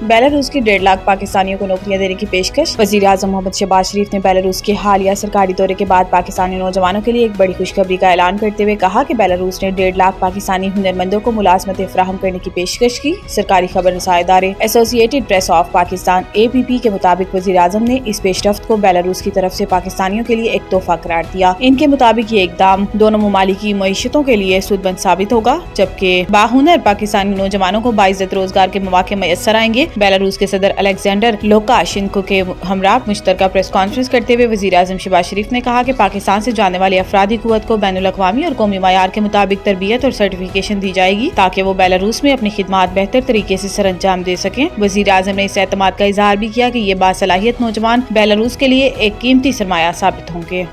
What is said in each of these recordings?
Belarus के 1.5 लाख पाकिस्तानियों को नौकरियां देने की पेशकश। वजीर आजम मोहम्मद शहबाज शरीफ ने बेलारूस के हालिया सरकारी दौरे के बाद पाकिस्तानी नौजवानों के लिए एक बड़ी खुशखबरी का ऐलान करते हुए कहा कि बेलारूस ने 1.5 लाख पाकिस्तानी हुनरमंदों को मुलाजमतें फराहम करने की पेशकश की। सरकारी खबर रसाई इदारे associated press of Pakistan APP के मुताबिक वजीर आजम ने इस पेशरफ्त को बेलारूस की तरफ से पाकिस्तानियों के लिए एक तोहफा करार दिया। इनके मुताबिक ये इकदाम दोनों ममालिक की मईशतों के लिए सूदमंद साबित होगा, जबकि बाहुनर पाकिस्तानी नौजवानों को बाइज्जत रोजगार के मौके मैसर आएंगे। बेलारूस के सदर अलेक्जेंडर लुकाशेंको के हमरा मुश्तरका प्रेस कॉन्फ्रेंस करते हुए वजीर आजम शहबाज शरीफ ने कहा कि पाकिस्तान से जाने वाली अफरादी कुव्वत को बैनुल-अक़वामी और कौमी मयार के मुताबिक तरबियत और सर्टिफिकेशन दी जाएगी ताकि वो बेलारूस में अपनी खिदमात बेहतर तरीके से सरअंजाम दे सकें। वजीर आजम ने इस एतमाद का इजहार भी किया कि ये बासलाहियत नौजवान बेलारूस के लिए एक कीमती सरमाया साबित होंगे।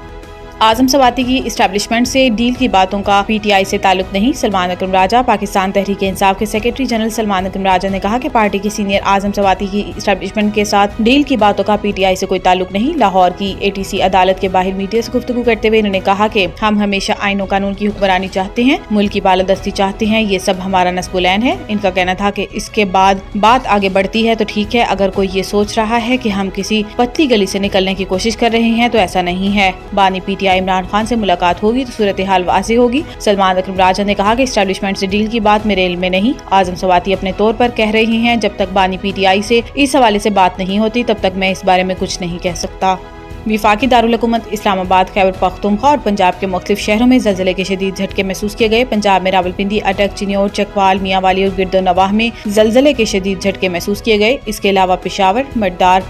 आजम सवाती की इस्टेब्लिशमेंट से डील की बातों का PTI से ताल्लुक नहीं। सलमान अकरम राजा। पाकिस्तान तहरीक इंसाफ के सेक्रेटरी जनरल सलमान अकरम राजा ने कहा कि पार्टी के सीनियर आजम सवाती की इस्टेब्लिशमेंट के साथ डील की बातों का PTI से कोई ताल्लुक नहीं। लाहौर की ATC अदालत के बाहर मीडिया से गुफ्तगू करते हुए इन्होंने कहा कि हम हमेशा आईन और कानून की हुक्मरानी चाहते हैं, मुल्क की बालादस्ती चाहते हैं, ये सब हमारा नस्बुलैन है। इनका कहना था कि इसके बाद बात आगे बढ़ती है तो ठीक है, अगर कोई ये सोच रहा है कि हम किसी पतली गली से निकलने की कोशिश कर रहे हैं तो ऐसा नहीं है। बानी PTI इमरान खान से मुलाकात होगी तो सूरत हाल वाज़ेह होगी। सलमान अकरम राजा ने कहा कि इस्टेब्लिशमेंट से डील की बात मेरे इल्म में नहीं। आजम सवाती अपने तौर पर कह रही हैं, जब तक बानी PTI से इस हवाले से बात नहीं होती तब तक मैं इस बारे में कुछ नहीं कह सकता। विफाकी दारुल हुकूमत इस्लामाबाद, खैबर पख्तूनख्वा और पंजाब के मुख्तलिफ शहरों में ज़लज़ले के शदीद झटके महसूस किए गए। पंजाब में रावलपिंडी, अटक, चिन्योट, चकवाल, मियांवाली और गिरदोनवाह में ज़लज़ले के शदीद झटके महसूस किए गए। इसके अलावा पेशावर, मर्दार,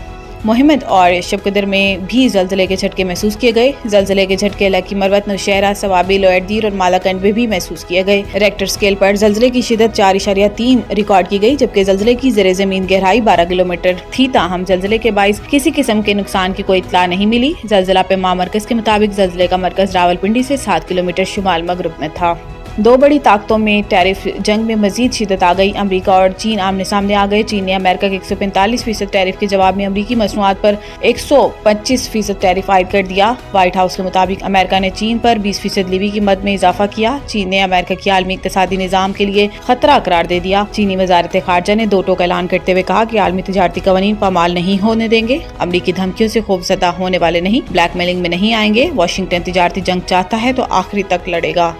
मोहम्मद और शबकदर में भी ज़लज़ले के झटके महसूस किए गए। ज़लज़ले के झटके लकी, मरवत, नौशहरा, सवाबी, लोअरदीर और मालाकंड में भी महसूस किए गए। रेक्टर स्केल पर ज़लज़ले की शिदत 4.3 रिकॉर्ड की गई, जबकि ज़लज़ले की ज़ेरे ज़मीन गहराई 12 किलोमीटर थी। ताहम ज़लज़ले के बाइस किसी किस्म के नुकसान की कोई इत्तला नहीं मिली। ज़लज़ला पे मरकज़ के मुताबिक ज़लज़ले का मरकज़ रावलपिंडी से 7 किलोमीटर शुमाल मगरब में था। दो बड़ी ताकतों में टैरिफ जंग में मजीद शिदत आ गई। अमरीका और चीन आमने सामने आ गए। चीन ने अमेरिका के 145% टैरिफ के जवाब में अमरीकी मसनूआत पर 125% टैरिफ आयद कर दिया। व्हाइट हाउस के मुताबिक अमेरिका ने चीन पर 20% लीवी की मद में इजाफा किया। चीन ने अमेरिका की आलमी इक्तिसादी निज़ाम के लिए खतरा करार दे दिया। चीनी वज़ारत ख़ारजा ने दो टोक ऐलान करते हुए कहा कि आलमी तिजारती कवानीन पामाल नहीं होने देंगे। अमरीकी धमकियों से खौफज़दा होने वाले नहीं, ब्लैकमेलिंग में नहीं आएंगे। वाशिंगटन तिजारती जंग चाहता है तो आखिरी तक लड़ेगा।